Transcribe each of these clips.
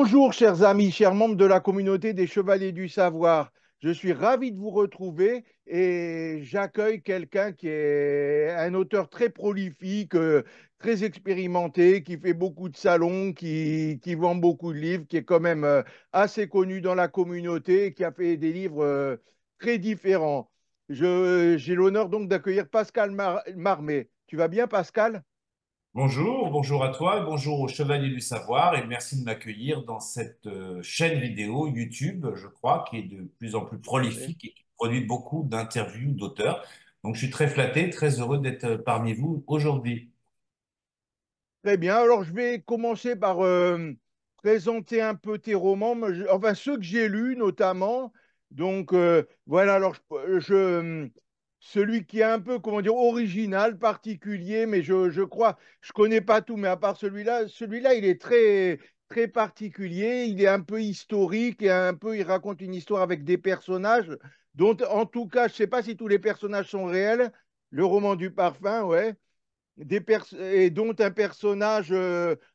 Bonjour, chers amis, chers membres de la communauté des Chevaliers du Savoir. Je suis ravi de vous retrouver et j'accueille quelqu'un qui est un auteur très prolifique, très expérimenté, qui fait beaucoup de salons, qui vend beaucoup de livres, qui est quand même assez connu dans la communauté et qui a fait des livres très différents. J'ai l'honneur donc d'accueillir Pascal Marmet. Tu vas bien, Pascal? Bonjour, bonjour à toi et bonjour aux Chevaliers du Savoir et merci de m'accueillir dans cette chaîne vidéo YouTube, je crois, qui est de plus en plus Oui. prolifique et qui produit beaucoup d'interviews d'auteurs. Donc je suis très flatté, très heureux d'être parmi vous aujourd'hui. Très bien. Alors, je vais commencer par présenter un peu tes romans, enfin ceux que j'ai lus notamment. Donc, voilà. Alors, celui qui est un peu, comment dire, original, particulier, mais je crois, je connais pas tout, mais à part celui-là, il est très, très particulier. Il est un peu historique et un peu, il raconte une histoire avec des personnages dont, en tout cas, je sais pas si tous les personnages sont réels. Le roman du parfum, ouais et dont un personnage,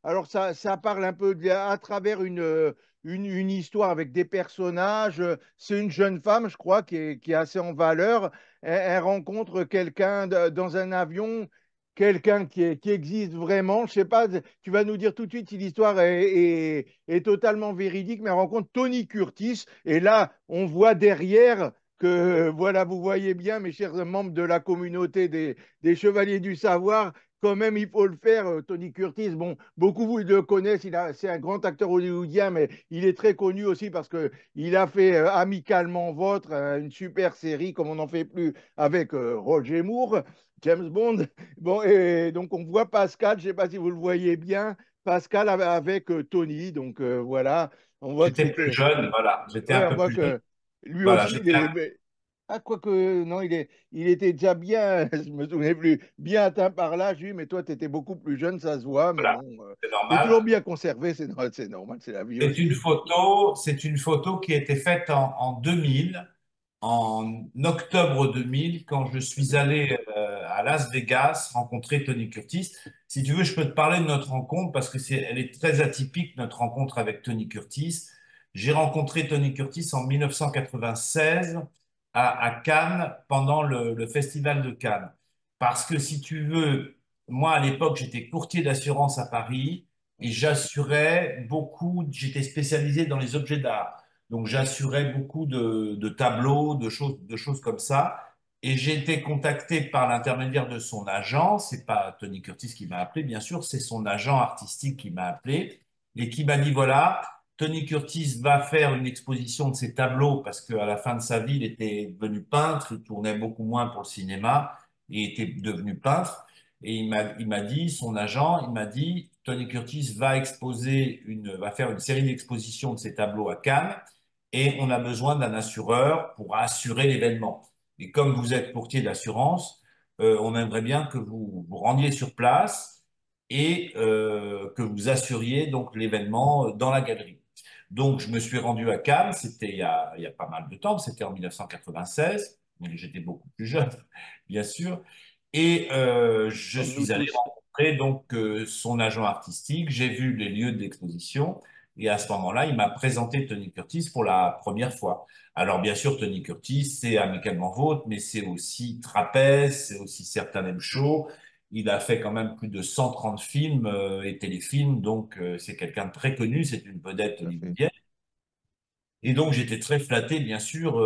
alors ça parle un peu à travers une histoire avec des personnages. C'est une jeune femme, je crois, qui est assez en valeur. Elle rencontre quelqu'un dans un avion, quelqu'un qui existe vraiment. Je sais pas, tu vas nous dire tout de suite si l'histoire est totalement véridique, mais elle rencontre Tony Curtis. Et là, on voit derrière que, voilà, vous voyez bien, mes chers membres de la communauté des Chevaliers du Savoir, quand même, il faut le faire. Tony Curtis, bon, beaucoup vous le connaissent, c'est un grand acteur hollywoodien, mais il est très connu aussi parce qu'il a fait Amicalement Vôtre, une super série comme on n'en fait plus avec Roger Moore, James Bond. Bon, et donc on voit Pascal, je ne sais pas si vous le voyez bien, Pascal avec Tony, donc voilà, on voit que J'étais plus c'était. jeune, voilà, j'étais un Ouais, on peu voit plus jeune. que lui Voilà, aussi, j'étais un... ah, quoique, non, il était déjà bien, je me souvenais plus, bien atteint par l'âge, lui, mais toi, tu étais beaucoup plus jeune, ça se voit, mais Voilà, bon, c'est t'es toujours normal. bien conservé, c'est normal, c'est la vie aussi. C'est une photo qui a été faite en 2000, en octobre 2000, quand je suis Mhm. allé à Las Vegas rencontrer Tony Curtis. Si tu veux, je peux te parler de notre rencontre parce que elle est très atypique, notre rencontre avec Tony Curtis. J'ai rencontré Tony Curtis en 1996 à Cannes pendant le Festival de Cannes. Parce que si tu veux, moi à l'époque, j'étais courtier d'assurance à Paris et j'assurais beaucoup, j'étais spécialisé dans les objets d'art. Donc j'assurais beaucoup de tableaux, de choses comme ça. Et j'ai été contacté par l'intermédiaire de son agent. C'est pas Tony Curtis qui m'a appelé, bien sûr, c'est son agent artistique qui m'a appelé et qui m'a dit, voilà, Tony Curtis va faire une exposition de ses tableaux parce qu'à la fin de sa vie, il était devenu peintre, il tournait beaucoup moins pour le cinéma et était devenu peintre. Et il m'a dit, son agent, il m'a dit, Tony Curtis va faire une série d'expositions de ses tableaux à Cannes et on a besoin d'un assureur pour assurer l'événement. Et comme vous êtes courtier d'assurance, on aimerait bien que vous vous rendiez sur place et que vous assuriez donc l'événement dans la galerie. Donc, je me suis rendu à Cannes, c'était il y a pas mal de temps, c'était en 1996, donc j'étais beaucoup plus jeune, bien sûr, et je Comme nous suis allé tous. rencontrer donc son agent artistique, j'ai vu les lieux d'exposition, et à ce moment-là, il m'a présenté Tony Curtis pour la première fois. Alors, bien sûr, Tony Curtis, c'est Amicalement Vôtre, mais c'est aussi Trapèze, c'est aussi Certains M Show. Il a fait quand même plus de 130 films et téléfilms, donc c'est quelqu'un de très connu, c'est une vedette Tout à fait. hollywoodienne. Et donc j'étais très flatté, bien sûr,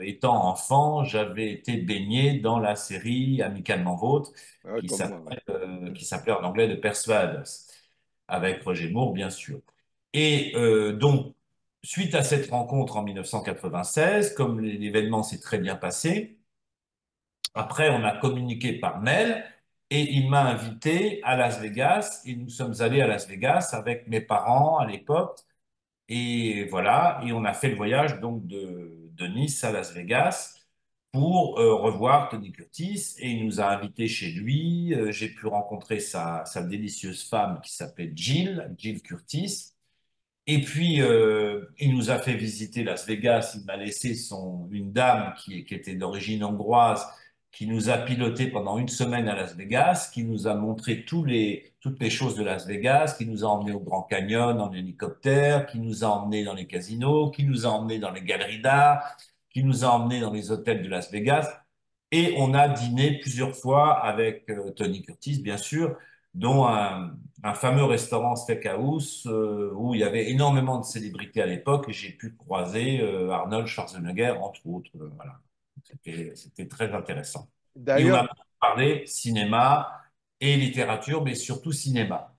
étant enfant, j'avais été baigné dans la série Amicalement Vôtre, Ouais, comme moi, ouais. qui s'appelait en anglais The Persuaders, avec Roger Moore, bien sûr. Et donc, suite à cette rencontre en 1996, comme l'événement s'est très bien passé, après, on a communiqué par mail et il m'a invité à Las Vegas et nous sommes allés à Las Vegas avec mes parents à l'époque et voilà, et on a fait le voyage donc de Nice à Las Vegas pour revoir Tony Curtis et il nous a invités chez lui. J'ai pu rencontrer sa délicieuse femme qui s'appelle Jill Curtis. Et puis, il nous a fait visiter Las Vegas. Il m'a laissé une dame qui était d'origine hongroise, qui nous a piloté pendant une semaine à Las Vegas, qui nous a montré toutes les choses de Las Vegas, qui nous a emmenés au Grand Canyon en hélicoptère, qui nous a emmenés dans les casinos, qui nous a emmenés dans les galeries d'art, qui nous a emmenés dans les hôtels de Las Vegas. Et on a dîné plusieurs fois avec Tony Curtis, bien sûr, dont un fameux restaurant steakhouse où il y avait énormément de célébrités à l'époque et j'ai pu croiser Arnold Schwarzenegger, entre autres. Voilà. C'était très intéressant. Et on a D'ailleurs, parlé cinéma et littérature, mais surtout cinéma.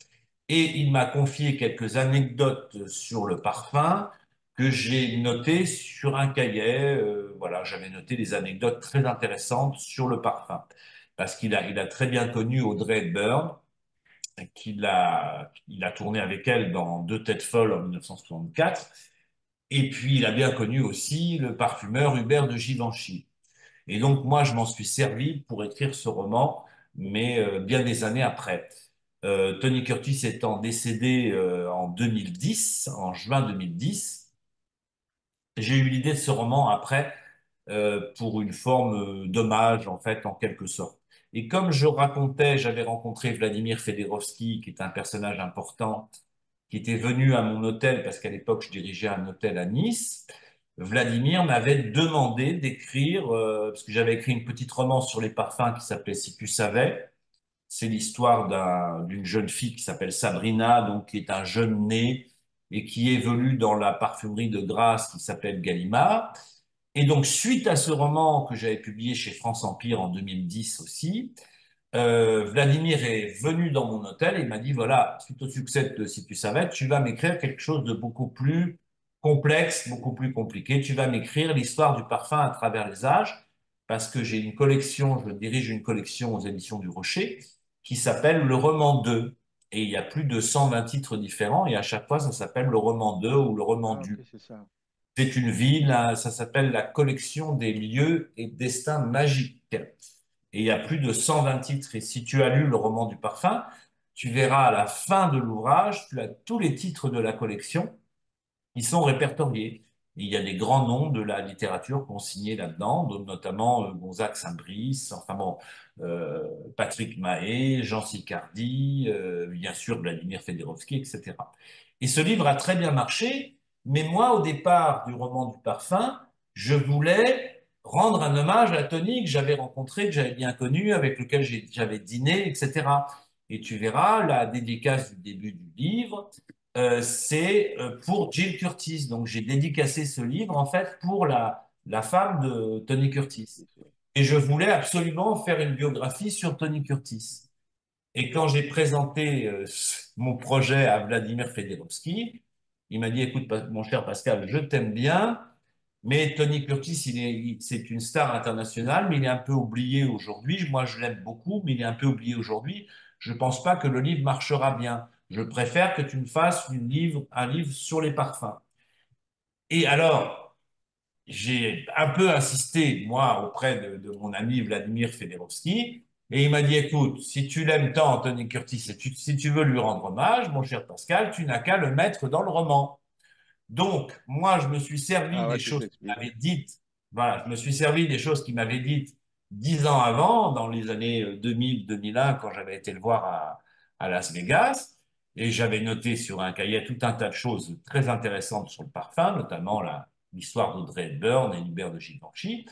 Et il m'a confié quelques anecdotes sur le parfum que j'ai notées sur un cahier. Voilà, j'avais noté des anecdotes très intéressantes sur le parfum. Parce il a très bien connu Audrey Hepburn, il a tourné avec elle dans Deux têtes folles en 1964. Et puis, il a bien connu aussi le parfumeur Hubert de Givenchy. Et donc, moi, je m'en suis servi pour écrire ce roman, mais bien des années après. Tony Curtis étant décédé en 2010, en juin 2010, j'ai eu l'idée de ce roman après pour une forme d'hommage, en fait, en quelque sorte. Et comme je racontais, j'avais rencontré Vladimir Fedorovski, qui est un personnage important, qui était venu à mon hôtel, parce qu'à l'époque, je dirigeais un hôtel à Nice. Vladimir m'avait demandé d'écrire, parce que j'avais écrit une petite romance sur les parfums qui s'appelait Si tu savais. C'est l'histoire d'une jeune fille qui s'appelle Sabrina, donc qui est un jeune né et qui évolue dans la parfumerie de Grasse qui s'appelle Gallimard. Et donc, suite à ce roman que j'avais publié chez France Empire en 2010 aussi, Vladimir est venu dans mon hôtel et il m'a dit, voilà, suite au succès de Si tu savais, tu vas m'écrire quelque chose de beaucoup plus complexe, beaucoup plus compliqué. Tu vas m'écrire l'histoire du parfum à travers les âges, parce que j'ai une collection, je dirige une collection aux éditions du Rocher, qui s'appelle Le Roman 2. Et il y a plus de 120 titres différents, et à chaque fois, ça s'appelle Le Roman 2 ou Le Roman ah, ok, du. c'est ça. C'est une ville, hein, ça s'appelle la collection des lieux et destins magiques. Et il y a plus de 120 titres. Et si tu as lu le roman du parfum, tu verras à la fin de l'ouvrage, tu as tous les titres de la collection qui sont répertoriés. Et il y a des grands noms de la littérature qui ont signé là-dedans, donc notamment Gonzague Saint-Brice, enfin bon, Patrick Mahé, Jean Sicardy, bien sûr Vladimir Fedorovski, etc. Et ce livre a très bien marché, mais moi, au départ du roman du parfum, je voulais rendre un hommage à Tony que j'avais rencontré, que j'avais bien connu, avec lequel j'avais dîné, etc. Et tu verras la dédicace du début du livre, c'est pour Jill Curtis. Donc j'ai dédicacé ce livre en fait pour la femme de Tony Curtis. Et je voulais absolument faire une biographie sur Tony Curtis. Et quand j'ai présenté mon projet à Vladimir Fedorovski, il m'a dit, écoute, mon cher Pascal, je t'aime bien, mais Tony Curtis, c'est une star internationale, mais il est un peu oublié aujourd'hui. Moi, je l'aime beaucoup, mais il est un peu oublié aujourd'hui. Je ne pense pas que le livre marchera bien. Je préfère que tu me fasses un livre sur les parfums. Et alors, j'ai un peu insisté, moi, auprès de mon ami Vladimir Fedorovski, et il m'a dit, écoute, si tu l'aimes tant, Anthony Curtis, et si tu veux lui rendre hommage, mon cher Pascal, tu n'as qu'à le mettre dans le roman. Donc, moi, je me suis servi Ah des ouais, tout choses qu'il s'explique. m'avait dites, voilà, je me suis servi des choses qu'il m'avait dites 10 ans avant, dans les années 2000-2001, quand j'avais été le voir à Las Vegas, et j'avais noté sur un cahier tout un tas de choses très intéressantes sur le parfum, notamment l'histoire d'Audrey Hepburn et Hubert de Givenchy,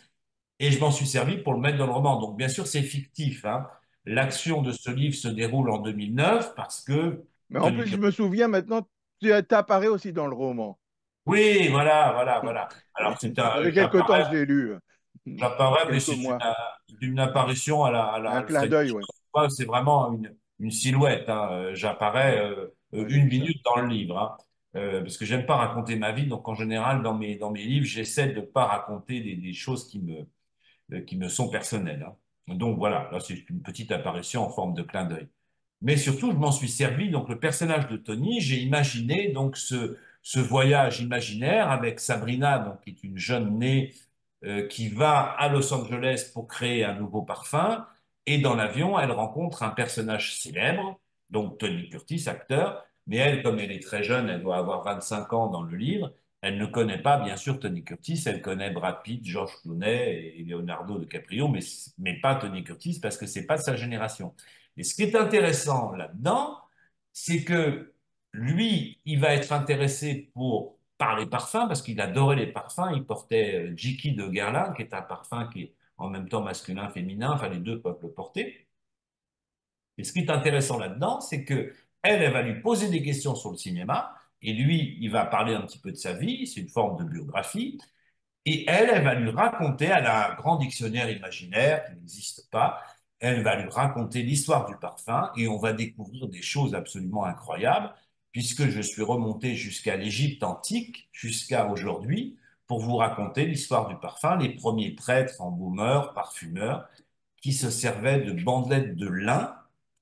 et je m'en suis servi pour le mettre dans le roman. Donc, bien sûr, c'est fictif, hein. L'action de ce livre se déroule en 2009 parce que Mais en Tony plus, je Curtis. me souviens maintenant, tu apparais aussi dans le roman. Oui, voilà, voilà, voilà. Alors, Ça fait quelque temps que je l'ai lu. j'apparais, mais Quelques mois. c'est une apparition à la Un clin Alfred d'œil, oui. Hitchcock. C'est vraiment une silhouette, hein. J'apparais Ouais, j'ai une vu ça. minute dans le livre, hein. Parce que j'aime pas raconter ma vie. Donc, en général, dans mes livres, j'essaie de pas raconter des choses qui me sont personnelles, hein. Donc, voilà, là, c'est une petite apparition en forme de clin d'œil. Mais surtout, je m'en suis servi. Donc, le personnage de Tony, j'ai imaginé donc ce voyage imaginaire avec Sabrina, donc, qui est une jeune née qui va à Los Angeles pour créer un nouveau parfum. Et dans l'avion, elle rencontre un personnage célèbre, donc Tony Curtis, acteur. Mais elle, comme elle est très jeune, elle doit avoir 25 ans dans le livre, Elle ne connaît pas, bien sûr, Tony Curtis, elle connaît Brad Pitt, George Clooney et Leonardo DiCaprio, mais pas Tony Curtis parce que c'est pas de sa génération. Et ce qui est intéressant là-dedans, c'est que lui, il va être intéressé par les parfums parce qu'il adorait les parfums. Il portait Jiki de Guerlain, qui est un parfum qui est en même temps masculin, féminin, enfin les deux peuvent le porter. Et ce qui est intéressant là-dedans, c'est que elle va lui poser des questions sur le cinéma, et lui, il va parler un petit peu de sa vie, c'est une forme de biographie, et elle va lui raconter, elle a un grand dictionnaire imaginaire qui n'existe pas, elle va lui raconter l'histoire du parfum, et on va découvrir des choses absolument incroyables, puisque je suis remonté jusqu'à l'Égypte antique, jusqu'à aujourd'hui, pour vous raconter l'histoire du parfum, les premiers prêtres, embaumeurs, parfumeurs, qui se servaient de bandelettes de lin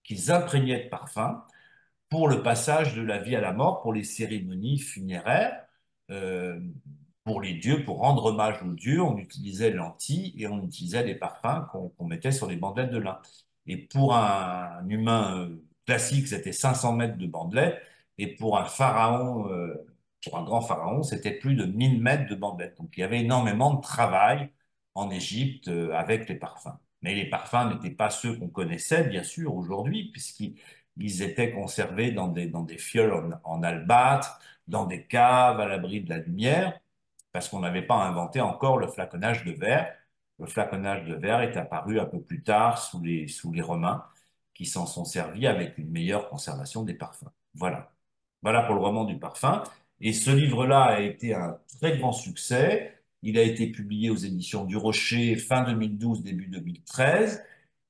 qu'ils imprégnaient de parfum pour le passage de la vie à la mort, pour les cérémonies funéraires, euh, pour les dieux, pour rendre hommage aux dieux. On utilisait lentilles et on utilisait des parfums qu'on mettait sur les bandelettes de lin. Et pour un humain classique, c'était 500 mètres de bandelettes. Et pour un pharaon, pour un grand pharaon, c'était plus de 1000 mètres de bandelettes. Donc il y avait énormément de travail en Égypte avec les parfums. Mais les parfums n'étaient pas ceux qu'on connaissait, bien sûr, aujourd'hui, puisqu'ils étaient conservés dans des fioles en albâtre, dans des caves à l'abri de la lumière, parce qu'on n'avait pas inventé encore le flaconnage de verre. Le flaconnage de verre est apparu un peu plus tard sous les Romains, qui s'en sont servis avec une meilleure conservation des parfums. Voilà. Voilà pour le roman du parfum. Et ce livre-là a été un très grand succès. Il a été publié aux éditions du Rocher fin 2012, début 2013.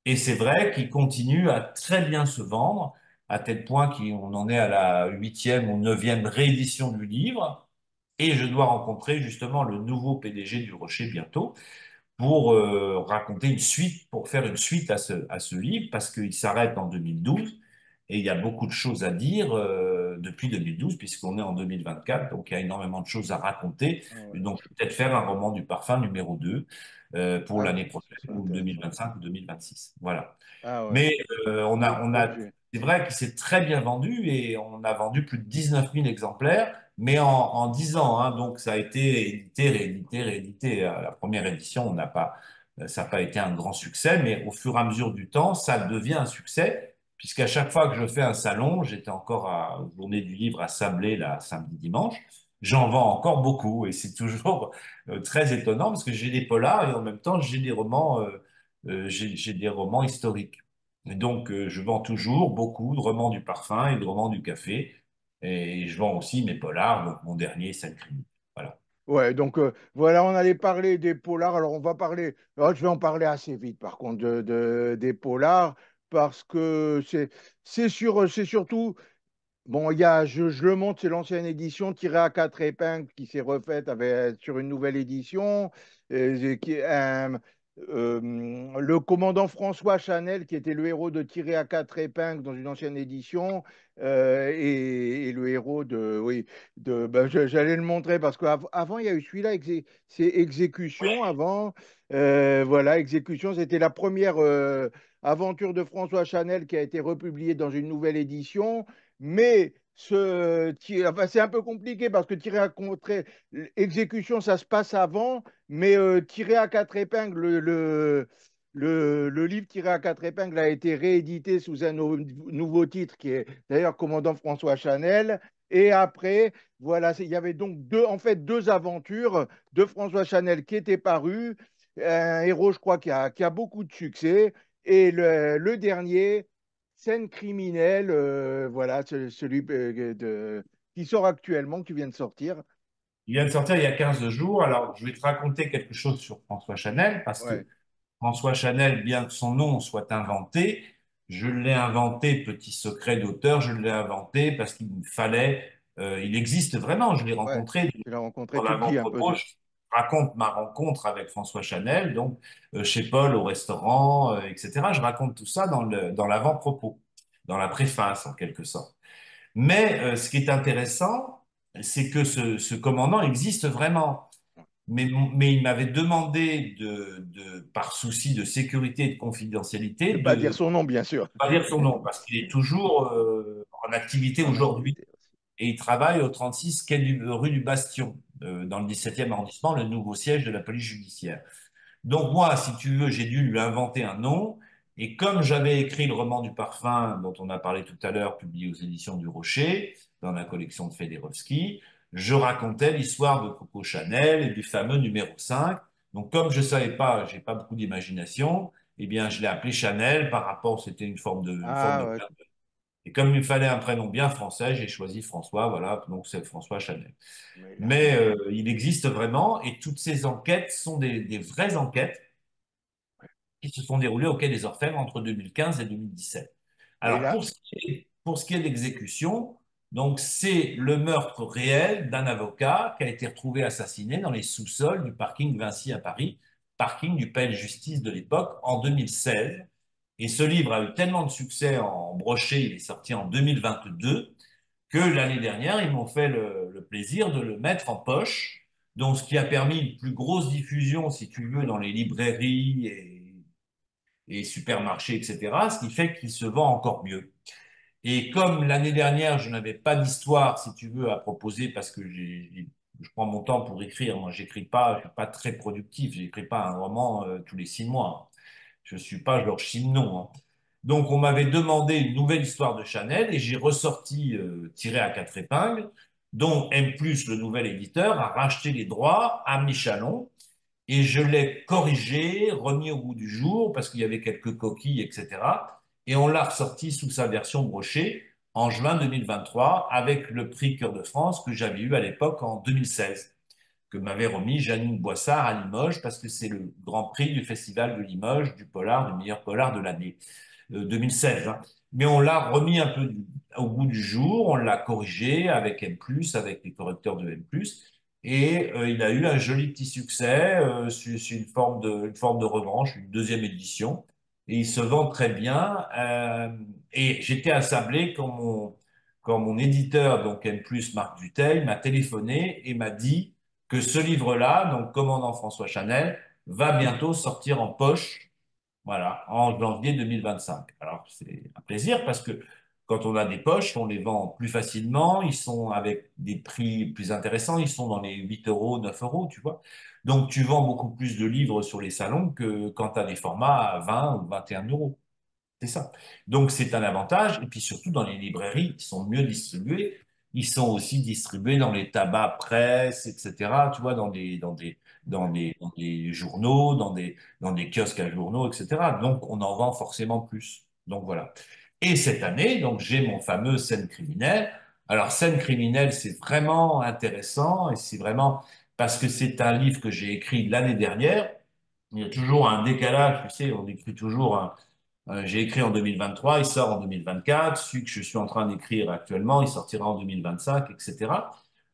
Et c'est vrai qu'il continue à très bien se vendre, à tel point qu'on en est à la huitième ou neuvième réédition du livre. Et je dois rencontrer justement le nouveau PDG du Rocher bientôt pour raconter une suite, pour faire une suite à ce livre, parce qu'il s'arrête en 2012 et il y a beaucoup de choses à dire depuis 2012, puisqu'on est en 2024, donc il y a énormément de choses à raconter. Ah Et ouais, donc peut-être faire un roman du parfum numéro 2 pour ah l'année ouais, ce prochaine, serait ou intéressant. 2025 ou 2026. Voilà. Ah ouais, Mais beau on a, projet. c'est vrai qu'il s'est très bien vendu et on a vendu plus de 19 000 exemplaires, mais en 10 ans. Hein, donc ça a été édité, réédité, réédité. La première édition, on n'a pas, ça n'a pas été un grand succès, mais au fur et à mesure du temps, ça devient un succès, puisqu'à chaque fois que je fais un salon, j'étais encore à Journée du Livre à Sablé, là, samedi, dimanche, j'en vends encore beaucoup et c'est toujours très étonnant parce que j'ai des polars et en même temps j'ai des romans. J'ai des romans historiques. Et donc, je vends toujours beaucoup de romans du parfum et de romans du café. Et je vends aussi mes polars, donc mon dernier, Sainte-Crime. Voilà. Ouais, donc voilà, on allait parler des polars. Alors on va parler, je vais en parler assez vite par contre des polars, parce que c'est surtout. Bon, je le montre, c'est l'ancienne édition tirée à quatre épingles qui s'est refaite sur une nouvelle édition. Le commandant François Chanel, qui était le héros de Tiré à quatre épingles dans une ancienne édition, et le héros de. Oui, j'allais le montrer parce qu'avant, il y a eu celui-là, c'est Exécution. Avant, voilà, Exécution, c'était la première aventure de François Chanel qui a été republiée dans une nouvelle édition. Mais enfin, c'est un peu compliqué parce que tirer à contre exécution, ça se passe avant, mais tirer à quatre épingles, le livre tiré à quatre épingles a été réédité sous un nouveau titre qui est d'ailleurs Commandant François Chanel. Et après, voilà, il y avait donc en fait, deux aventures de François Chanel qui étaient parues. Un héros, je crois, qui a beaucoup de succès. Et le dernier, Scène criminelle, voilà, celui qui sort actuellement, qui vient de sortir. Il vient de sortir il y a 15 jours. Alors, je vais te raconter quelque chose sur François Chanel, parce Ouais, que François Chanel, bien que son nom soit inventé, je l'ai inventé, petit secret d'auteur, je l'ai inventé parce qu'il me fallait, il existe vraiment, je l'ai ouais. rencontré Tu l'as rencontré, en tu le dis un peu. avant-propos, je raconte ma rencontre avec François Chanel, donc chez Paul au restaurant, etc. Je raconte tout ça dans l'avant-propos, dans la préface en quelque sorte. Mais ce qui est intéressant, c'est que ce commandant existe vraiment. Mais il m'avait demandé par souci de sécurité et de confidentialité, De pas de dire son nom, bien sûr. pas dire son nom, parce qu'il est toujours en activité En aujourd'hui activité aussi. et il travaille au 36 rue du Bastion. dans le 17e arrondissement, le nouveau siège de la police judiciaire. Donc moi, si tu veux, j'ai dû lui inventer un nom. Et comme j'avais écrit le roman du parfum dont on a parlé tout à l'heure, publié aux éditions du Rocher, dans la collection de Fédérovski, je racontais l'histoire de Coco Chanel et du fameux numéro 5. Donc comme je savais pas, j'ai pas beaucoup d'imagination, eh bien je l'ai appelé Chanel par rapport, c'était une forme Ah de ouais. clin d'œil. Et comme il me fallait un prénom bien français, j'ai choisi François, voilà, donc c'est François Chanel. Mais là, Mais il existe vraiment et toutes ces enquêtes sont des vraies enquêtes qui se sont déroulées au Quai des Orfèvres entre 2015 et 2017. et Alors, là, pour ce qui est de l'exécution, donc c'est le meurtre réel d'un avocat qui a été retrouvé assassiné dans les sous-sols du parking Vinci à Paris, parking du palais de justice de l'époque, en 2016. Et ce livre a eu tellement de succès en brochet, il est sorti en 2022, que l'année dernière, ils m'ont fait le plaisir de le mettre en poche. Donc, ce qui a permis une plus grosse diffusion, si tu veux, dans les librairies et supermarchés, etc., ce qui fait qu'il se vend encore mieux. Et comme l'année dernière, je n'avais pas d'histoire, si tu veux, à proposer parce que je prends mon temps pour écrire. Moi, j'écris pas, je suis pas très productif. J'écris pas un roman tous les 6 mois. Je suis pas Georges Simenon, hein. Donc, on m'avait demandé une nouvelle histoire de Chanel et j'ai ressorti, tiré à quatre épingles, dont M+, le nouvel éditeur, a racheté les droits à Michalon et je l'ai corrigé, remis au goût du jour parce qu'il y avait quelques coquilles, etc. Et on l'a ressorti sous sa version brochée en juin 2023 avec le prix Cœur de France que j'avais eu à l'époque en 2016, que m'avait remis Janine Boissard à Limoges parce que c'est le grand prix du Festival de Limoges du polar, du meilleur polar de l'année 2016, hein. Mais on l'a remis un peu au goût du jour, on l'a corrigé avec M+, avec les correcteurs de M+, et il a eu un joli petit succès. C'est une forme de revanche, une deuxième édition, et il se vend très bien. Et j'étais accablé quand mon éditeur, donc M+, Marc Dutheil, m'a téléphoné et m'a dit que ce livre-là, donc Commandant François Chanel, va bientôt sortir en poche, voilà, en janvier 2025. Alors, c'est un plaisir parce que quand on a des poches, on les vend plus facilement, ils sont avec des prix plus intéressants, ils sont dans les 8 euros, 9 euros, tu vois. Donc, tu vends beaucoup plus de livres sur les salons que quand tu as des formats à 20 ou 21 euros. C'est ça. Donc, c'est un avantage. Et puis, surtout, dans les librairies, ils sont mieux distribués. Ils sont aussi distribués dans les tabacs presse, etc. Tu vois, dans des journaux, dans des kiosques à journaux, etc. Donc, on en vend forcément plus. Donc, voilà. Et cette année, donc, j'ai mon fameux Scène criminelle. Alors, Scène criminelle, c'est vraiment intéressant et c'est vraiment parce que c'est un livre que j'ai écrit l'année dernière. Il y a toujours un décalage, tu sais, on écrit toujours j'ai écrit en 2023, il sort en 2024. Celui que je suis en train d'écrire actuellement, il sortira en 2025, etc.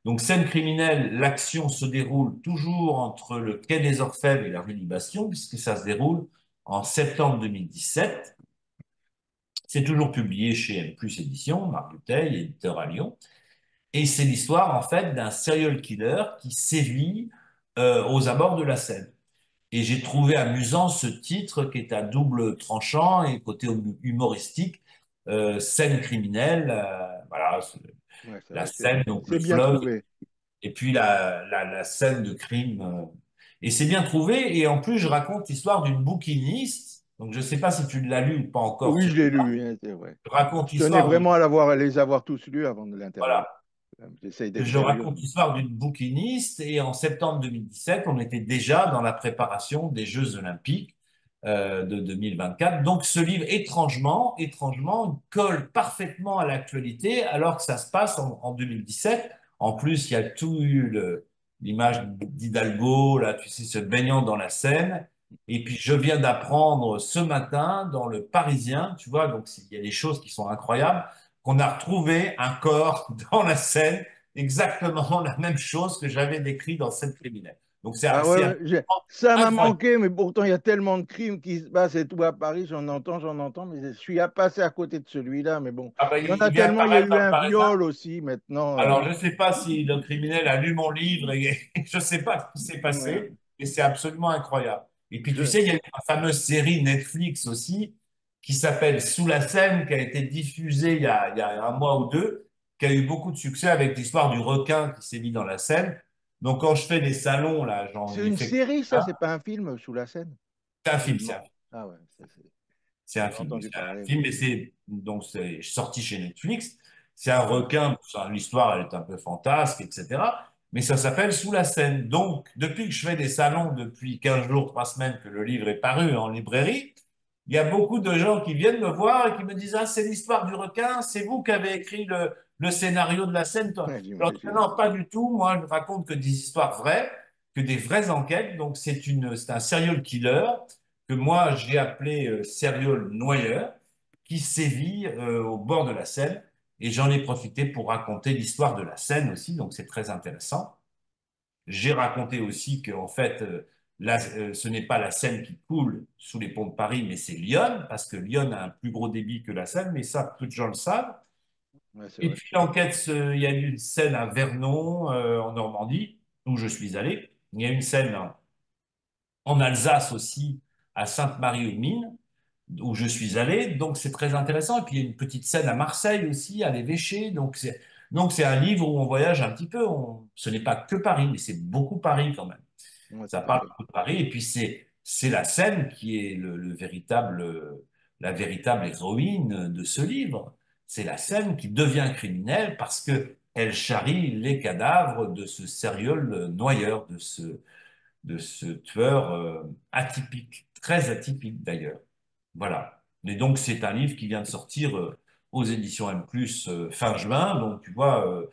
Donc, scène criminelle, l'action se déroule toujours entre le quai des Orfèvres et la rue Libation, puisque ça se déroule en septembre 2017. C'est toujours publié chez M+ Éditions, Marc Dutheil, éditeur à Lyon. Et c'est l'histoire, en fait, d'un serial killer qui sévit aux abords de la Seine. Et j'ai trouvé amusant ce titre qui est à double tranchant et côté humoristique, scène criminelle, voilà, ouais, c'est la vrai, Seine, donc le c'est bien fleuve, trouvé. et puis la scène de crime. Et c'est bien trouvé, et en plus je raconte l'histoire d'une bouquiniste, donc je ne sais pas si tu l'as lu ou pas encore Oui, ce je l'ai livre-là, lu, hein, c'est vrai. je raconte Je tenais l'histoire vraiment à les avoir tous lus avant de l'interview. voilà, J'essaye d'être je sérieux. raconte l'histoire d'une bouquiniste et en septembre 2017, on était déjà dans la préparation des Jeux Olympiques de 2024. Donc ce livre, étrangement, colle parfaitement à l'actualité alors que ça se passe en 2017. En plus, il y a tout eu l'image d'Hidalgo, là, tu sais, se baignant dans la Seine. Et puis je viens d'apprendre ce matin dans le Parisien, tu vois, donc il y a des choses qui sont incroyables qu'on a retrouvé un corps dans la Seine, exactement la même chose que j'avais décrit dans cette criminelle. Donc c'est Ah ouais, c'est ouais, absolument ça m'a incroyable. manqué, mais pourtant il y a tellement de crimes qui se passent et tout à Paris, j'en entends, mais je suis à passer à côté de celui-là, mais bon, Ah ben, il y en a il vient tellement, il y a apparaître eu dans le un Parisien. viol aussi maintenant. Alors je ne sais pas si le criminel a lu mon livre et je ne sais pas ce qui s'est Ouais, passé, mais c'est absolument incroyable. Et puis tu je, sais, il y a une fameuse série Netflix aussi qui s'appelle Sous la Seine, qui a été diffusée il y a un mois ou deux, qui a eu beaucoup de succès avec l'histoire du requin qui s'est mis dans la Seine. Donc, quand je fais des salons, là, j'en C'est ai une fait. série, ça, c'est pas un film sous la scène? C'est un film, c'est Seulement. un film. Ah ouais, C'est un j'ai film, entendu c'est un parler, mais film, mais c'est donc c'est sorti chez Netflix. C'est un ouais. requin, l'histoire elle est un peu fantasque, etc. Mais ça s'appelle Sous la Seine. Donc, depuis que je fais des salons, depuis 15 jours, 3 semaines que le livre est paru en librairie, il y a beaucoup de gens qui viennent me voir et qui me disent, ah, c'est l'histoire du requin, c'est vous qui avez écrit le scénario de la scène. Toi. Ouais, Je leur dis, j'imagine. non, pas du tout. Moi, je raconte que des histoires vraies, que des vraies enquêtes. Donc, c'est un serial killer que moi j'ai appelé Serial Noyeur, qui sévit au bord de la Seine. Et j'en ai profité pour raconter l'histoire de la Seine aussi, donc c'est très intéressant. J'ai raconté aussi que en fait, ce n'est pas la Seine qui coule sous les ponts de Paris, mais c'est Lyon, parce que Lyon a un plus gros débit que la Seine, mais ça, peu de gens le savent. Ouais, c'est Et vrai. puis l'enquête, il y a eu une scène à Vernon, en Normandie, où je suis allé. Il y a une scène en Alsace aussi, à Sainte-Marie-aux-Mines, où je suis allé. Donc, c'est très intéressant. Et puis, il y a une petite scène à Marseille aussi, à l'Évêché. Donc, c'est un livre où on voyage un petit peu. Ce n'est pas que Paris, mais c'est beaucoup Paris quand même. Ouais, Ça tout à parle fait. beaucoup de Paris. Et puis, c'est la Seine qui est la véritable héroïne de ce livre. C'est la Seine qui devient criminelle parce que elle charrie les cadavres de ce serial noyeur, de ce tueur atypique, très atypique d'ailleurs. Voilà. Mais donc, c'est un livre qui vient de sortir aux éditions M+, fin juin. Donc, tu vois,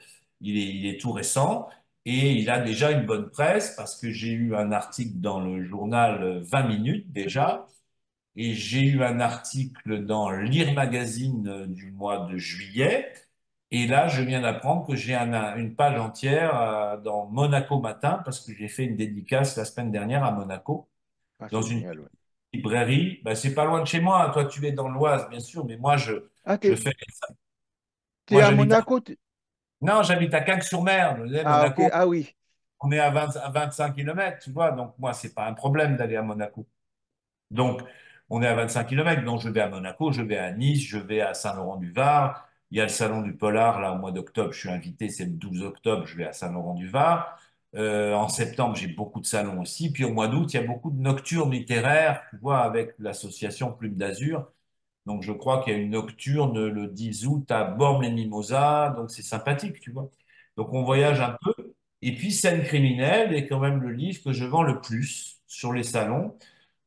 il est tout récent. Et il a déjà une bonne presse parce que j'ai eu un article dans le journal 20 minutes déjà. Et j'ai eu un article dans Lire Magazine du mois de juillet. Et là, je viens d'apprendre que j'ai une page entière dans Monaco Matin parce que j'ai fait une dédicace la semaine dernière à Monaco Ah, dans c'est une génial, ouais. librairie. Ben, c'est pas loin de chez moi. Toi, tu es dans l'Oise, bien sûr, mais moi, Ah, je fais. t'es Moi, à j'habite à. Monaco? Non, j'habite à Quinques-sur-Mer. Ah, ok. Monaco, Ah oui. on est à 25 kilomètres, tu vois. Donc, moi, c'est pas un problème d'aller à Monaco. Donc, on est à 25 kilomètres. Donc, je vais à Monaco, je vais à Nice, je vais à Saint-Laurent-du-Var. Il y a le salon du Polar, là, au mois d'octobre. Je suis invité, c'est le 12 octobre, je vais à Saint-Laurent-du-Var. En septembre, j'ai beaucoup de salons aussi. Puis au mois d'août, il y a beaucoup de nocturnes littéraires, tu vois, avec l'association Plume d'Azur. Donc, je crois qu'il y a une nocturne le 10 août à Bormes-les-Mimosas. Donc, c'est sympathique, tu vois. Donc, on voyage un peu. Et puis, Scène criminelle est quand même le livre que je vends le plus sur les salons.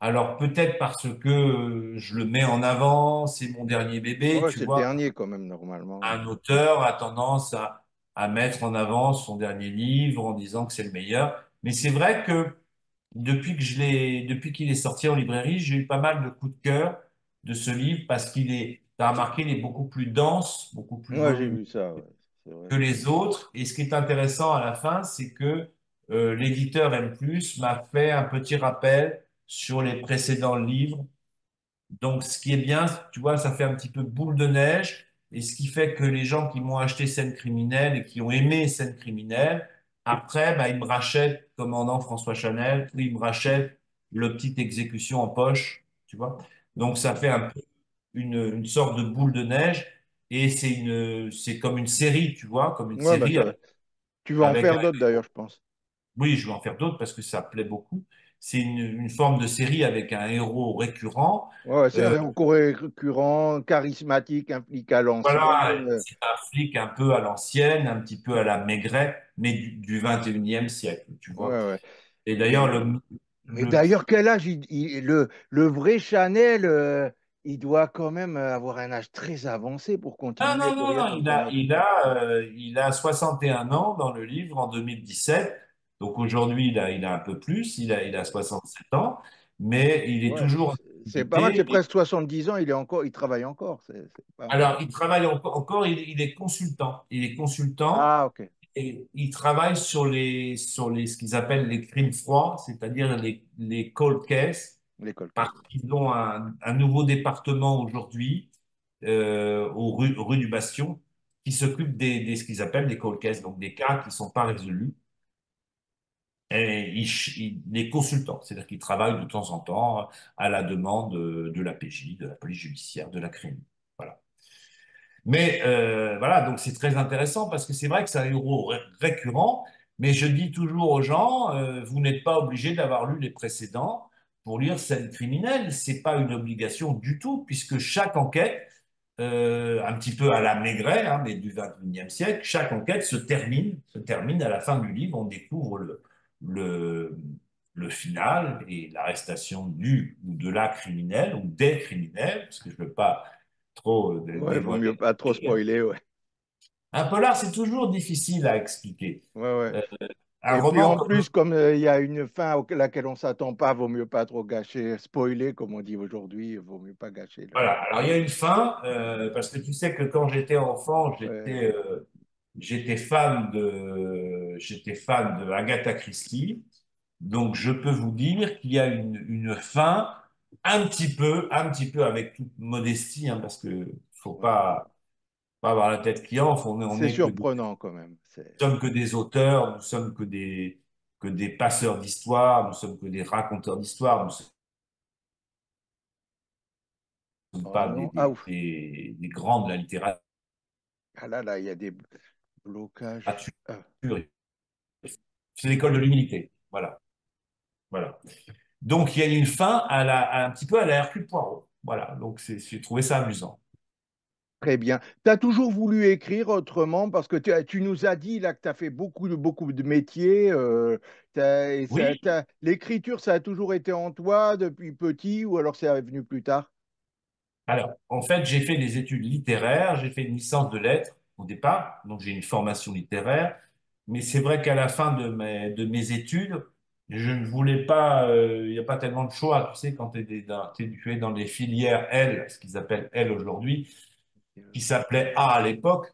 Alors, peut-être parce que je le mets en avant, c'est mon dernier bébé, Ouais, tu c'est le vois. dernier quand même, normalement. Un auteur a tendance à mettre en avant son dernier livre en disant que c'est le meilleur. Mais c'est vrai que depuis qu'il est sorti en librairie, j'ai eu pas mal de coups de cœur de ce livre parce t'as remarqué, il est beaucoup plus dense, beaucoup plus Ouais, j'ai volumineux vu ça, ouais. C'est que vrai. les autres. Et ce qui est intéressant à la fin, c'est que l'éditeur M+, m'a fait un petit rappel sur les précédents livres. Donc, ce qui est bien, tu vois, ça fait un petit peu boule de neige. Et ce qui fait que les gens qui m'ont acheté Scène criminelle et qui ont aimé Scène criminelle, après, bah, ils me rachètent Commandant François Chanel, ou ils me rachètent le petit exécution en poche, tu vois. Donc, ça fait un peu une sorte de boule de neige. Et c'est comme une série, tu vois, comme une Ouais, bah série ça. Tu vas en avec faire d'autres d'ailleurs, je pense. oui, je vais en faire d'autres parce que ça plaît beaucoup. C'est une forme de série avec un héros récurrent. Ouais, c'est un Euh, recours récurrent, charismatique, impliqué à l'ancienne. Voilà, c'est un flic un peu à l'ancienne, un petit peu à la Maigret, mais du 21e siècle, tu Ouais, vois. ouais. Et d'ailleurs, Et, mais le d'ailleurs, quel âge le vrai Chanel, il doit quand même avoir un âge très avancé pour non, continuer non, non, derrière non, comme ça. il a 61 ans dans le livre en 2017. Donc aujourd'hui, il a un peu plus, il a 67 ans, mais il est Ouais, toujours en c'est pas mal, c'est activité. presque 70 ans, il travaille encore. C'est pas mal. Alors, il travaille encore, il est consultant. Il est consultant Ah, ok. et il travaille ce qu'ils appellent les crimes froids, c'est-à-dire les cold cases, L'école parce case. qu'ils ont un nouveau département aujourd'hui, rue du Bastion, qui s'occupe ce qu'ils appellent des cold cases, donc des cas qui ne sont pas résolus. Et il est consultant, c'est-à-dire qu'il travaille de temps en temps à la demande de la PJ, de la police judiciaire, de la crime. Voilà. Mais voilà, donc c'est très intéressant parce que c'est vrai que c'est un héros récurrent. Mais je dis toujours aux gens, vous n'êtes pas obligé d'avoir lu les précédents pour lire Scène criminelle. C'est pas une obligation du tout, puisque chaque enquête, un petit peu à la Maigret, hein, mais du XXIe siècle, chaque enquête se termine à la fin du livre. On découvre le, le final et l'arrestation du ou de la criminelle ou des criminels, parce que je ne veux pas trop Ouais, vaut mieux dévoiler. pas trop spoiler, ouais. Un polar, c'est toujours difficile à expliquer. Ouais, ouais. Euh, un Et puis roman en comme plus, comme il y a une fin à laquelle on s'attend pas, vaut mieux pas trop gâcher, spoiler, comme on dit aujourd'hui, vaut mieux pas gâcher voilà. Alors, il y a une fin, parce que tu sais que quand j'étais enfant, Ouais. j'étais fan de Agatha Christie. Donc, je peux vous dire qu'il y a une fin un petit peu avec toute modestie, hein, parce que faut Ouais, ouais. pas avoir la tête qui enfle. On C'est est que surprenant quand même. nous sommes que des auteurs, nous sommes que des passeurs d'histoire, nous sommes que des raconteurs d'histoire, nous ne sommes Oh pas non. Ah, ouf. des grands de la littérature. Ah là, là, il y a des blocages. Ah. C'est l'école de l'humilité. Voilà, voilà. Donc, il y a une fin un petit peu à la Hercule Poirot. Voilà, donc j'ai trouvé ça amusant. Très bien. Tu as toujours voulu écrire autrement parce que tu nous as dit là que tu as fait beaucoup de métiers. Oui, L'écriture, ça a toujours été en toi depuis petit ou alors c'est venu plus tard? alors, en fait, j'ai fait des études littéraires, j'ai fait une licence de lettres au départ, donc j'ai une formation littéraire, mais c'est vrai qu'à la fin de mes études, je ne voulais pas, il n'y a pas tellement de choix, tu sais, quand tu es dans des filières L, ce qu'ils appellent L aujourd'hui, qui s'appelait A à l'époque,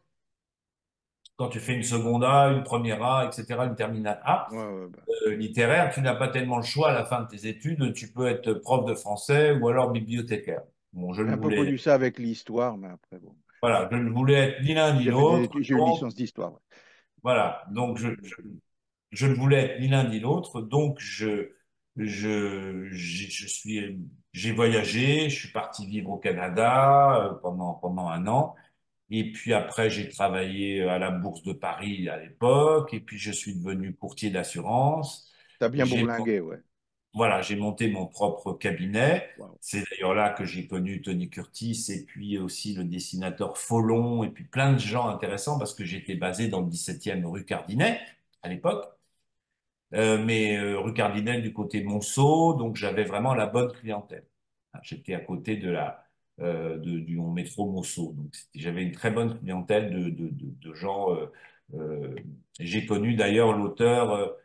quand tu fais une seconde A, une première A, etc., une terminale A, Ouais, ouais, bah, littéraire, tu n'as pas tellement le choix à la fin de tes études. Tu peux être prof de français ou alors bibliothécaire. Bon, j'ai un peu connu ça avec l'histoire, mais après, bon. je ne voulais être ni l'un ni J'ai fait des l'autre. études, j'ai eu une Donc, licence d'histoire. Ouais. voilà. Donc, je ne voulais être ni l'un ni l'autre. Donc, je suis, j'ai voyagé. Je suis parti vivre au Canada pendant un an. Et puis après, j'ai travaillé à la Bourse de Paris à l'époque. Et puis, je suis devenu courtier d'assurance. T'as bien J'ai bourlingué, ouais. Voilà, j'ai monté mon propre cabinet. Wow. C'est d'ailleurs là que j'ai connu Tony Curtis et puis aussi le dessinateur Follon et puis plein de gens intéressants parce que j'étais basé dans le 17e rue Cardinet à l'époque. Mais rue Cardinet du côté Monceau, donc j'avais vraiment la bonne clientèle. J'étais à côté du métro Monceau, donc j'avais une très bonne clientèle de gens. J'ai connu d'ailleurs l'auteur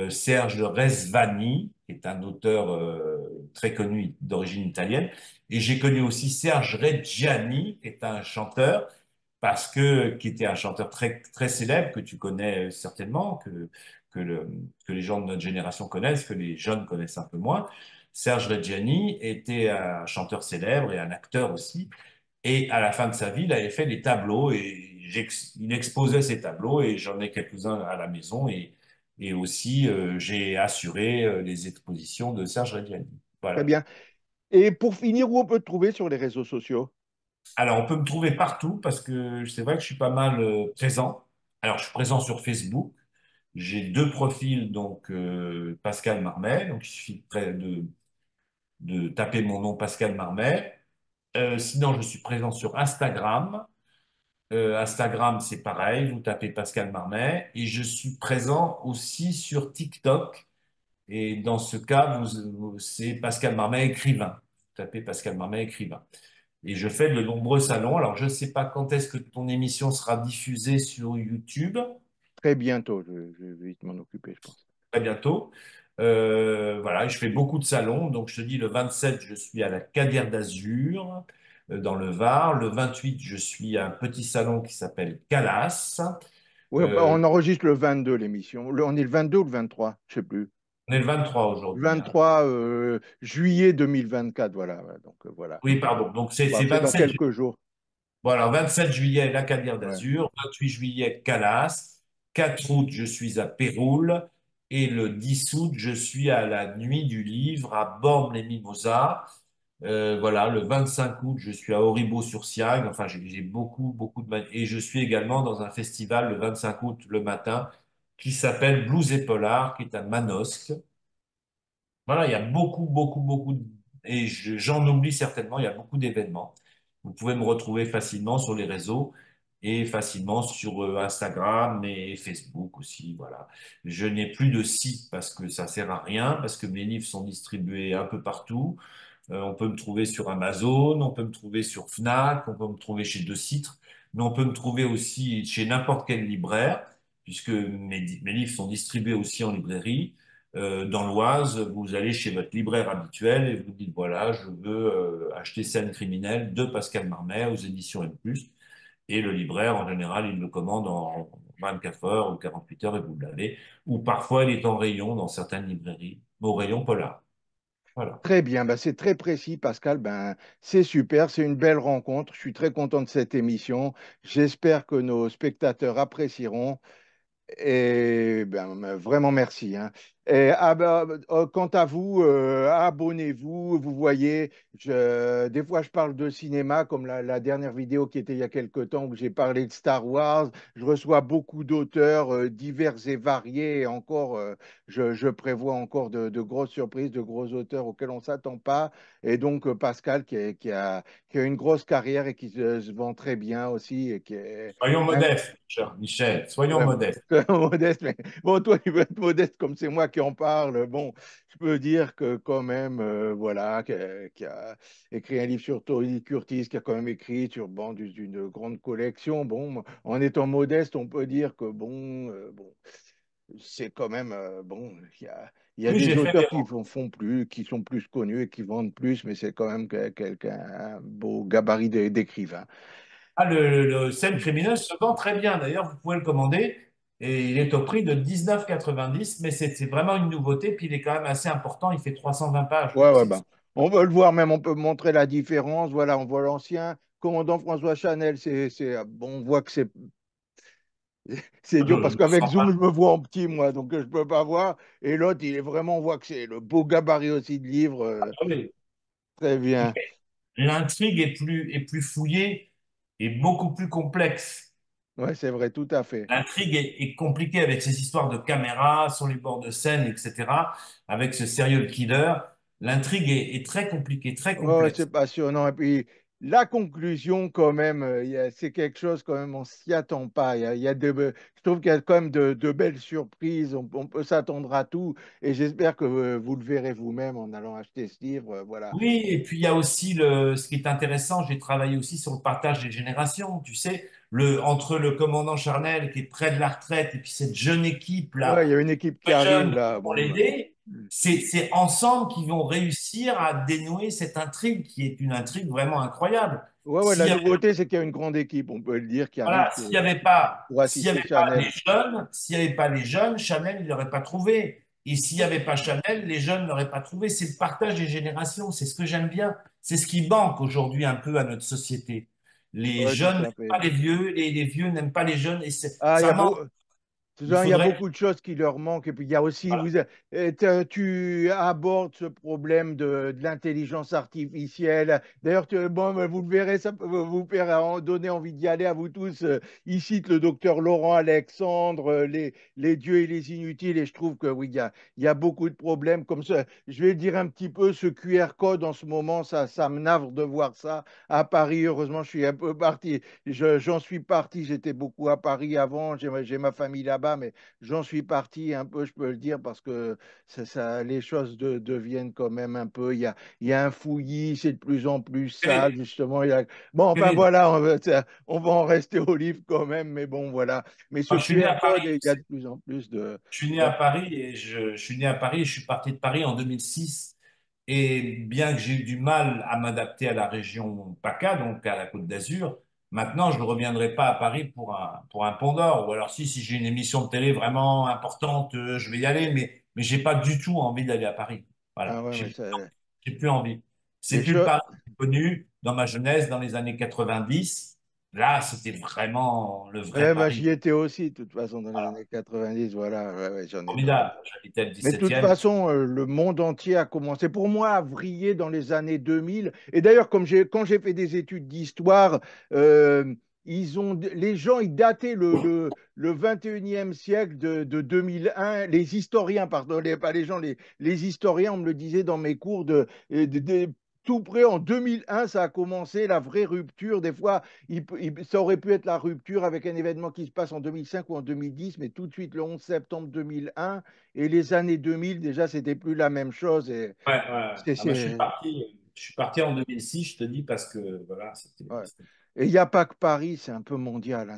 Serge Resvani, qui est un auteur très connu d'origine italienne, et j'ai connu aussi Serge Reggiani, qui est un chanteur qui était un chanteur très célèbre que tu connais certainement, que, le, que les gens de notre génération connaissent, que les jeunes connaissent un peu moins. Serge Reggiani était un chanteur célèbre et un acteur aussi. Et à la fin de sa vie, il avait fait des tableaux et il exposait ses tableaux et j'en ai quelques-uns à la maison et aussi j'ai assuré les expositions de Serge Reggiani. Très Voilà. bien. Et pour finir, où on peut te trouver sur les réseaux sociaux? Alors, on peut me trouver partout parce que c'est vrai que je suis pas mal présent. Alors, je suis présent sur Facebook. J'ai deux profils, donc Pascal Marmet. Donc, il suffit de taper mon nom Pascal Marmet. Sinon, je suis présent sur Instagram. Instagram, c'est pareil. Vous tapez Pascal Marmet. Et je suis présent aussi sur TikTok. Et dans ce cas, c'est Pascal Marmet écrivain. Vous tapez Pascal Marmet écrivain. Et je fais de nombreux salons. Alors, je ne sais pas quand est-ce que ton émission sera diffusée sur YouTube, Très bientôt, je vais vite m'en occuper, je pense. très bientôt. Voilà, je fais beaucoup de salons. Donc, je te dis, le 27, je suis à la Cadière d'Azur, dans le Var. Le 28, je suis à un petit salon qui s'appelle Calas. Oui, bah, Euh, on enregistre le 22, l'émission. On est le 22 ou le 23, je ne sais plus. on est le 23 Le aujourd'hui, hein. 23 juillet 2024, voilà. Ouais, donc voilà. Oui, pardon. Donc, Bah, c'est c'est dans 27. quelques jours. Voilà, 27 juillet, la Cadière Ouais. d'Azur. 28 juillet, Calas. 4 août, je suis à Péroul. Et le 10 août, je suis à la Nuit du Livre à Bormes-les-Mimosas. Voilà, le 25 août, je suis à Auribeau-sur-Siagne. Enfin, j'ai beaucoup de... Et je suis également dans un festival le 25 août, le matin, qui s'appelle Blues et Polar, qui est à Manosque. Voilà, il y a beaucoup, beaucoup, beaucoup, et j'en oublie certainement, il y a beaucoup d'événements. Vous pouvez me retrouver facilement sur les réseaux et facilement sur Instagram et Facebook aussi. Voilà. Je n'ai plus de site parce que ça sert à rien, parce que mes livres sont distribués un peu partout. On peut me trouver sur Amazon, on peut me trouver sur Fnac, on peut me trouver chez De Citre, mais on peut me trouver aussi chez n'importe quel libraire, puisque mes livres sont distribués aussi en librairie. Dans l'Oise, vous allez chez votre libraire habituel et vous dites, voilà, je veux acheter Scène criminelle de Pascal Marmé aux éditions M+. Et le libraire, en général, il le commande en 24 heures ou 48 heures et vous l'avez. Ou parfois, il est en rayon dans certaines librairies, au rayon polar. Voilà. Très bien, ben, c'est très précis, Pascal. Ben, c'est super, c'est une belle rencontre. Je suis très content de cette émission. J'espère que nos spectateurs apprécieront. Et ben, vraiment merci, hein. Et quant à vous, abonnez-vous. Vous voyez, des fois je parle de cinéma, comme la dernière vidéo qui était il y a quelque temps où j'ai parlé de Star Wars. Je reçois beaucoup d'auteurs divers et variés. Et encore, je prévois encore de grosses surprises, de gros auteurs auxquels on ne s'attend pas. Et donc Pascal qui a une grosse carrière et qui se vend très bien aussi et qui est Soyons modestes, cher Michel, soyons ouais, modestes. modeste, mais bon, toi, tu veux être modeste comme c'est moi qui en parle. Bon, je peux dire que quand même, voilà, qui a écrit un livre sur Tony Curtis, qui a quand même écrit sur bon, d'une grande collection. Bon, en étant modeste, on peut dire que bon, c'est quand même bon. Il y a Oui, des j'ai fait des auteurs qui font plus, qui sont plus connus et qui vendent plus, mais c'est quand même quelqu'un, un beau gabarit d'écrivain. Ah, le scène criminel se vend très bien. D'ailleurs, vous pouvez le commander. Et il est au prix de 19,90, mais c'est vraiment une nouveauté. Puis il est quand même assez important. Il fait 320 pages. Ouais, Donc ouais, ben, on veut le voir même, on peut montrer la différence. Voilà, on voit l'ancien commandant François Chanel. Bon, on voit que c'est dur je parce me qu'avec sens Zoom, je me vois en petit, moi, donc je peux pas voir. Et l'autre, il est vraiment, on voit que c'est le beau gabarit aussi de livre. pas. Très bien. L'intrigue est plus fouillée et beaucoup plus complexe. Ouais, c'est vrai, tout à fait. L'intrigue est compliquée avec ces histoires de caméras sur les bords de scène, etc. Avec ce serial killer. L'intrigue est très compliquée, très Ouais, complexe. c'est passionnant. Et puis, la conclusion, quand même, c'est quelque chose, quand même, on s'y attend pas. Je trouve qu'il y a quand même de belles surprises. On peut s'attendre à tout. Et j'espère que vous le verrez vous-même en allant acheter ce livre. Voilà. Oui, et puis il y a aussi ce qui est intéressant, j'ai travaillé aussi sur le partage des générations, tu sais, entre le commandant Charnel qui est près de la retraite et puis cette jeune équipe là, Ouais, il y a une équipe qui très arrive jeune là. pour Bon, ben, l'aider, c'est ensemble qu'ils vont réussir à dénouer cette intrigue qui est une intrigue vraiment incroyable. ouais, S'il la y avait, nouveauté, c'est qu'il y a une grande équipe, on peut le dire, qui arrive voilà, pour s'il y assister avait pas les Chanel. jeunes, s'il y avait pas les jeunes, Chanel il l'aurait pas trouvé. Et s'il n'y avait pas Chanel, les jeunes n'auraient pas trouvé. C'est le partage des générations. C'est ce que j'aime bien. C'est ce qui manque aujourd'hui un peu à notre société. Les Ouais, tout jeunes n'aiment à fait. pas les vieux, les vieux n'aiment pas les jeunes. Et Ah, ça manque. Il Il y a faudrait. beaucoup de choses qui leur manquent. Et puis, il y a aussi, Voilà. tu abordes ce problème de l'intelligence artificielle. D'ailleurs, bon, vous le verrez, ça peut vous faire donner envie d'y aller à vous tous. Il cite le docteur Laurent Alexandre, les dieux et les inutiles. Et je trouve que oui, il y a beaucoup de problèmes comme ça. Je vais dire un petit peu ce QR code en ce moment, ça me navre de voir ça à Paris. Heureusement, je suis un peu parti. J'en suis parti, j'étais beaucoup à Paris avant, j'ai ma famille là-bas, mais j'en suis parti un peu, je peux le dire, parce que les choses deviennent quand même un peu, il y a un fouillis, c'est de plus en plus sale, Quel justement. Bon, quel enfin est- voilà, on va en rester au livre quand même, mais bon, voilà. Mais ce Moi, je suis né à QR code, Paris. il y a de plus en plus de... Je suis né à Ouais, Paris et je suis né à Paris et je suis parti de Paris en 2006. Et bien que j'ai eu du mal à m'adapter à la région PACA, donc à la Côte d'Azur, maintenant je ne reviendrai pas à Paris pour un Pont d'Or. Ou alors si j'ai une émission de télé vraiment importante, je vais y aller, mais j'ai pas du tout envie d'aller à Paris. ah Voilà, ouais, mais j'ai plus envie. C'est les plus le choses... Paris que j'ai connu dans ma jeunesse, dans les années 90. Là, c'était vraiment le vrai Eh ben, Paris. j'y étais aussi, de toute façon, dans les Voilà, années 90, voilà, ouais, ouais, j'en ai trouvé. formidable. J'habitais le Mais de toute 17e. façon, le monde entier a commencé pour moi à vriller dans les années 2000. Et d'ailleurs, quand j'ai fait des études d'histoire, les gens, ils dataient le 21e siècle de 2001. Les historiens, pardon, pas les gens, les historiens, on me le disait dans mes cours tout près en 2001, ça a commencé la vraie rupture. Des fois, ça aurait pu être la rupture avec un événement qui se passe en 2005 ou en 2010, mais tout de suite, le 11 septembre 2001 et les années 2000, déjà, c'était plus la même chose. Et Ouais, ouais, ouais. c'est, Ah bah, c'est- je suis parti en 2006, je te dis, parce que voilà, ouais. Et il n'y a pas que Paris, c'est un peu mondial, hein,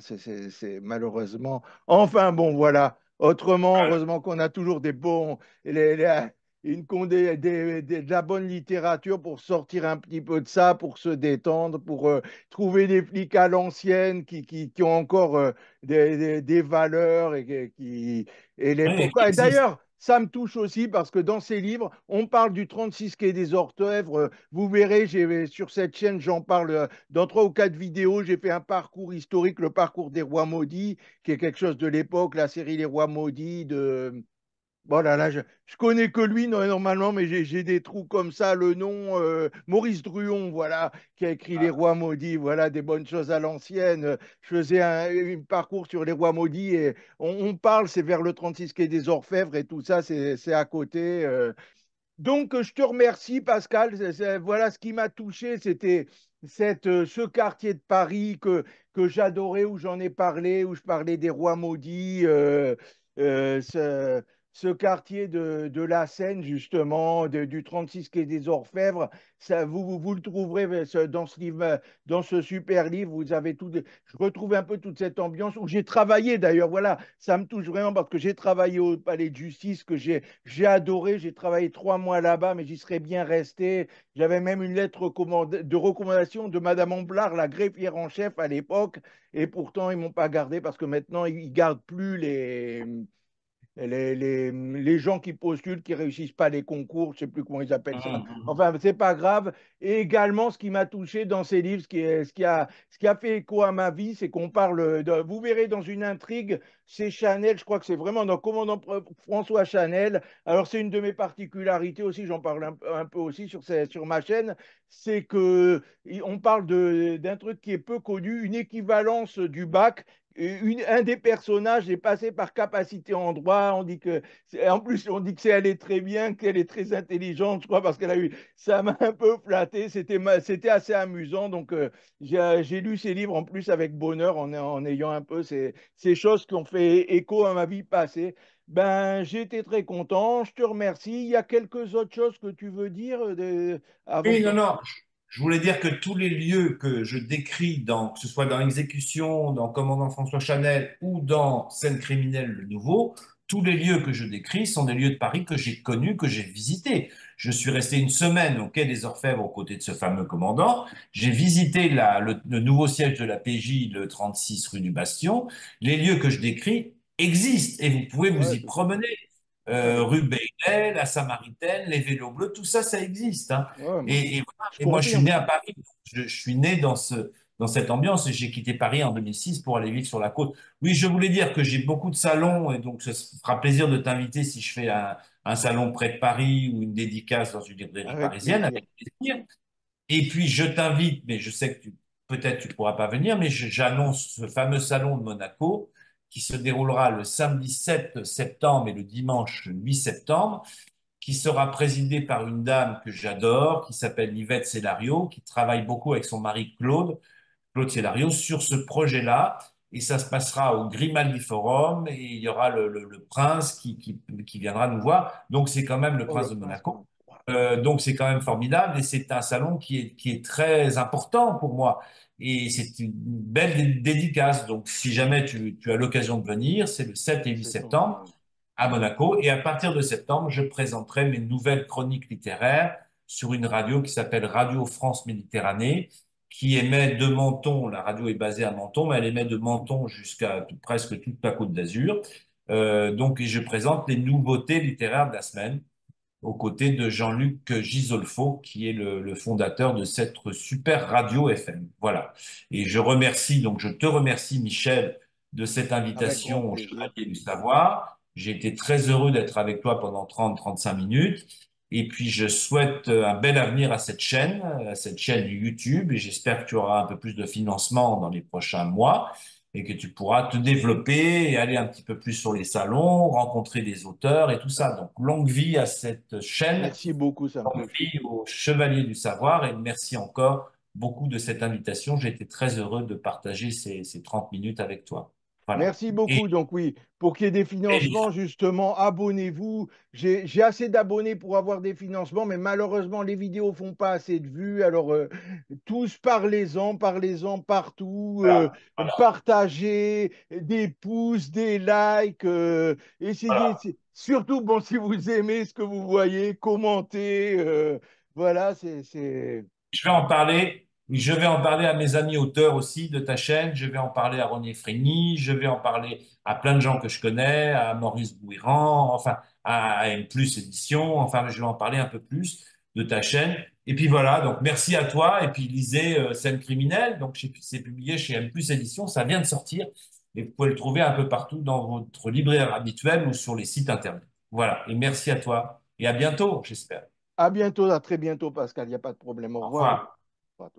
malheureusement. Enfin bon, voilà. Autrement, voilà. heureusement qu'on a toujours de la bonne littérature pour sortir un petit peu de ça, pour se détendre, pour trouver des flics à l'ancienne qui ont encore des valeurs et Oui, l'époque. qui Et existe. d'ailleurs, ça me touche aussi parce que dans ces livres, on parle du 36 quai des Orfèvres. Vous verrez, sur cette chaîne, j'en parle dans trois ou quatre vidéos. J'ai fait un parcours historique, le parcours des rois maudits, qui est quelque chose de l'époque, la série Les Rois maudits de. Bon là là, je connais que lui normalement, mais j'ai des trous comme ça. Le nom, Maurice Druon, voilà, qui a écrit Les Rois maudits, voilà, des bonnes choses à l'ancienne. Je faisais un parcours sur les Rois maudits et on parle, c'est vers le 36 quai des Orfèvres et tout ça, c'est à côté. Donc, je te remercie, Pascal. Voilà ce qui m'a touché, c'était ce quartier de Paris que j'adorais, où j'en ai parlé, où je parlais des rois maudits, euh, ce, ce quartier de la Seine, justement, du 36 quai des Orfèvres. Ça, vous le trouverez dans ce livre, dans ce super livre. Vous avez tout. Je retrouve un peu toute cette ambiance où j'ai travaillé, d'ailleurs. Voilà, ça me touche vraiment parce que j'ai travaillé au palais de justice, que j'ai adoré, j'ai travaillé 3 mois là-bas, mais j'y serais bien resté. J'avais même une lettre de recommandation de Madame Amblard, la greffière en chef à l'époque, et pourtant ils m'ont pas gardé parce que maintenant ils gardent plus les gens qui postulent, qui réussissent pas les concours, je sais plus comment ils appellent ça. Enfin, c'est pas grave. Et également, ce qui m'a touché dans ces livres, ce qui a fait écho à ma vie, c'est qu'on parle vous verrez dans une intrigue, c'est Chanel, je crois que c'est vraiment dans Commandant François Chanel. Alors, c'est une de mes particularités aussi, j'en parle un peu aussi sur ma chaîne, c'est que on parle d'un truc qui est peu connu, une équivalence du bac. Un des personnages est passé par capacité en droit. En plus, on dit que elle est très bien, qu'elle est très intelligente, je crois, parce qu'elle a eu. Ça m'a un peu flatté. C'était assez amusant. Donc, j'ai lu ces livres en plus avec bonheur, en ayant un peu ces choses qui ont fait écho à ma vie passée. Ben, j'ai été très content. Je te remercie. Il y a quelques autres choses que tu veux dire avant Oui, que. non, non. Je voulais dire que tous les lieux que je décris, que ce soit dans L'exécution, dans Commandant François Chanel ou dans Scène criminelle, le nouveau, tous les lieux que je décris sont des lieux de Paris que j'ai connus, que j'ai visités. Je suis resté une semaine au Quai des Orfèvres aux côtés de ce fameux commandant. J'ai visité le nouveau siège de la PJ, le 36 rue du Bastion. Les lieux que je décris existent et vous pouvez vous Ouais, y tout à fait. promener. Ouais, Rue Bailey, la Samaritaine, les vélos bleus, tout ça, ça existe, hein. ouais, moi, Voilà. je Et moi, je suis confirme. né à Paris. Je suis né dans cette ambiance et j'ai quitté Paris en 2006 pour aller vivre sur la côte. Oui, je voulais dire que j'ai beaucoup de salons et donc ce fera plaisir de t'inviter si je fais un salon près de Paris ou une dédicace dans une librairie Avec parisienne, plaisir. avec plaisir. Et puis, je t'invite, mais je sais que peut-être tu pourras pas venir, mais j'annonce ce fameux salon de Monaco qui se déroulera le samedi 7 septembre et le dimanche 8 septembre, qui sera présidé par une dame que j'adore, qui s'appelle Yvette Célario, qui travaille beaucoup avec son mari Claude Célario, sur ce projet-là. Et ça se passera au Grimaldi Forum et il y aura le prince qui viendra nous voir. Donc, c'est quand même le Oh, le prince de prince. Monaco. Donc, c'est quand même formidable et c'est un salon qui est très important pour moi. Et c'est une belle dédicace. Donc, si jamais tu as l'occasion de venir, c'est le 7 et 8 C'est gentil. septembre à Monaco. Et à partir de septembre, je présenterai mes nouvelles chroniques littéraires sur une radio qui s'appelle Radio France Méditerranée, qui émet de Menton. La radio est basée à Menton, mais elle émet de Menton jusqu'à presque toute la Côte d'Azur. Donc, et je présente les nouveautés littéraires de la semaine aux côtés de Jean-Luc Gisolfo, qui est le fondateur de cette super radio FM. Voilà. Et je te remercie, Michel, de cette Avec grand invitation au plaisir. Chevalier du Savoir. J'ai été très heureux d'être avec toi pendant 30-35 minutes. Et puis, je souhaite un bel avenir à cette chaîne YouTube, et j'espère que tu auras un peu plus de financement dans les prochains mois et que tu pourras te développer et aller un petit peu plus sur les salons, rencontrer des auteurs et tout ça. Donc, longue vie à cette chaîne, Merci beaucoup, ça me longue touche. vie au Chevalier du Savoir, et merci encore beaucoup de cette invitation. J'ai été très heureux de partager ces 30 minutes avec toi. Voilà. Merci beaucoup. Donc oui, pour qu'il y ait des Et financements, justement, abonnez-vous. J'ai assez d'abonnés pour avoir des financements, mais malheureusement, les vidéos font pas assez de vues. Alors, tous parlez-en, parlez-en partout. voilà, voilà, Partagez, des pouces, des likes. Essayez, voilà. surtout, bon, si vous aimez ce que vous voyez, commentez. Voilà, Je vais en parler. Je vais en parler à mes amis auteurs aussi de ta chaîne. Je vais en parler à René Frégny. Je vais en parler à plein de gens que je connais, à Maurice Bouiran, enfin, à M Plus Édition. Enfin, je vais en parler un peu plus de ta chaîne. Et puis voilà. Donc, merci à toi. Et puis, lisez Scène criminelle. Donc, c'est publié chez M Plus Édition. Ça vient de sortir. Et vous pouvez le trouver un peu partout dans votre libraire habituel ou sur les sites Internet. Voilà. Et merci à toi. Et à bientôt, j'espère. à bientôt, à très bientôt, Pascal. Il n'y a pas de problème. Au Au revoir. revoir.